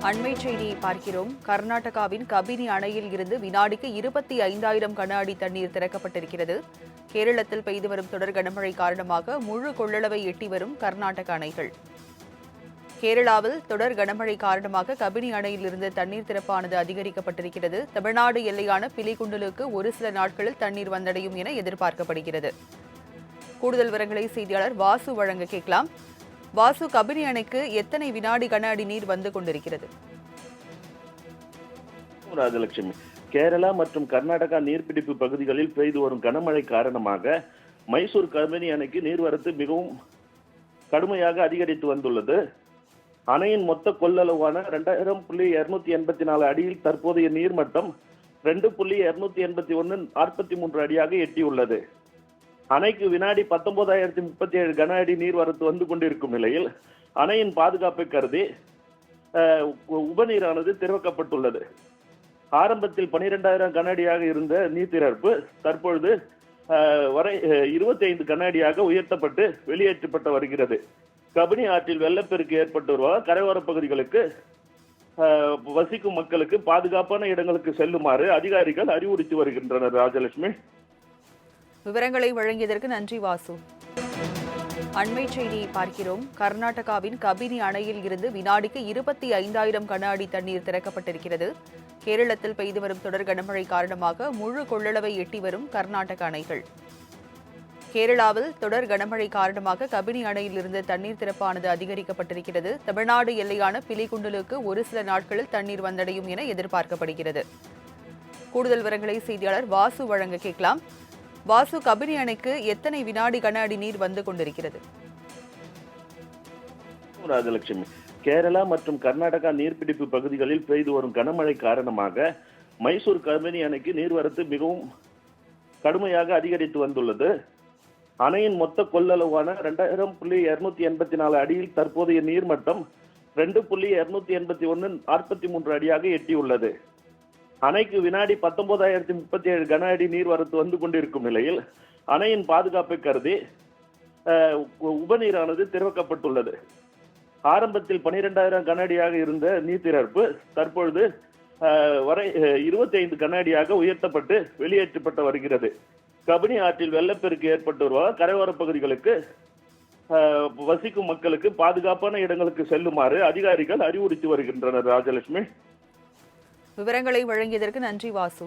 அண்மை செய்தியை பார்க்கிறோம். கர்நாடகாவின் கபினி அணையில் இருந்து வினாடிக்கு 25,000 கன அடி தண்ணீர் திறக்கப்பட்டிருக்கிறது. கேரளத்தில் பெய்து வரும் தொடர் கனமழை காரணமாக முழு கொள்ளளவை எட்டி வரும் கர்நாடக அணைகள். கேரளாவில் தொடர் கனமழை காரணமாக கபினி அணையில் இருந்து தண்ணீர் திறப்பானது அதிகரிக்கப்பட்டிருக்கிறது. தமிழ்நாடு எல்லையான பிலிகுண்டலுக்கு ஒரு சில நாட்களில் தண்ணீர் வந்தடையும் என எதிர்பார்க்கப்படுகிறது. கூடுதல் விவரங்களை செய்தியாளர் வாசு வழங்க கேட்கலாம். வாசு, கபினி அணைக்கு எத்தனை வினாடி கன அடி நீர் வந்து கொண்டிருக்கிறது? ராஜலட்சுமி, கேரளா மற்றும் கர்நாடகா நீர்பிடிப்பு பகுதிகளில் பெய்து வரும் கனமழை காரணமாக மைசூர் கபினி அணைக்கு நீர்வரத்து மிகவும் கடுமையாக அதிகரித்து வந்துள்ளது. அணையின் மொத்த கொள்ளளவான 2,284 அடியில் தற்போதைய நீர்மட்டம் 2,281 அடியாக எட்டியுள்ளது. அணைக்கு வினாடி 19,037 கன அடி நீர்வரத்து வந்து கொண்டிருக்கும் நிலையில் அணையின் பாதுகாப்பை கருதி உபநீரானது திறக்கப்பட்டுள்ளது. ஆரம்பத்தில் 12,000 கன அடியாக இருந்த நீர் திறப்பு தற்பொழுது வரை 25 கன அடியாக உயர்த்தப்பட்டு வெளியேற்றப்பட்டு வருகிறது. கபினி ஆற்றில் வெள்ளப்பெருக்கு ஏற்பட்டு வருவதால் கரையோர பகுதிகளுக்கு வசிக்கும் மக்களுக்கு பாதுகாப்பான இடங்களுக்கு செல்லுமாறு அதிகாரிகள் அறிவுறுத்தி வருகின்றனர். ராஜலட்சுமி, விவரங்களை வழங்கியதற்கு நன்றி வாசு. அண்மை செய்தியை பார்க்கிறோம். கர்நாடகாவின் கபினி அணையில் இருந்து வினாடிக்கு 25,000 கன அடி தண்ணீர் திறக்கப்பட்டிருக்கிறது. கேரளத்தில் பெய்து வரும் தொடர் கனமழை காரணமாக முழு கொள்ளளவை எட்டி வரும் கர்நாடக அணைகள். கேரளாவில் தொடர் கனமழை காரணமாக கபினி அணையில் இருந்து தண்ணீர் திறப்பானது அதிகரிக்கப்பட்டிருக்கிறது. தமிழ்நாடு எல்லையான பிலிகுண்டலுக்கு ஒரு சில நாட்களில் தண்ணீர் வந்தடையும் என எதிர்பார்க்கப்படுகிறது. கூடுதல் விவரங்களை செய்தியாளர் வாசு வழங்க கேட்கலாம். வாசு, கபினி அணைக்கு எத்தனை வினாடி கன அடி நீர் வந்து கொண்டிருக்கிறது? ராஜலட்சுமி, கேரளா மற்றும் கர்நாடகா நீர்பிடிப்பு பகுதிகளில் பெய்து வரும் கனமழை காரணமாக மைசூர் கபினி அணைக்கு நீர்வரத்து மிகவும் கடுமையாக அதிகரித்து வந்துள்ளது. அணையின் மொத்த கொள்ளளவான 2,284 அடியில் தற்போதைய நீர்மட்டம் 2,281 அடியாக எட்டியுள்ளது. அணைக்கு வினாடி 19,037 கன அடி நீர்வரத்து வந்து கொண்டிருக்கும் நிலையில் அணையின் பாதுகாப்பை கருதி உபநீரானது திறக்கப்பட்டுள்ளது. ஆரம்பத்தில் 12,000 கன அடியாக இருந்த நீர் திறப்பு தற்பொழுது வரை 25 கன அடியாக உயர்த்தப்பட்டு வெளியேற்றப்பட்டு வருகிறது. கபினி ஆற்றில் வெள்ளப்பெருக்கு ஏற்பட்டு வருவதால் கரையோர பகுதிகளுக்கு வசிக்கும் மக்களுக்கு பாதுகாப்பான இடங்களுக்கு செல்லுமாறு அதிகாரிகள் அறிவுறுத்தி வருகின்றனர். ராஜலட்சுமி, விவரங்களை வழங்கியதற்கு நன்றி வாசு.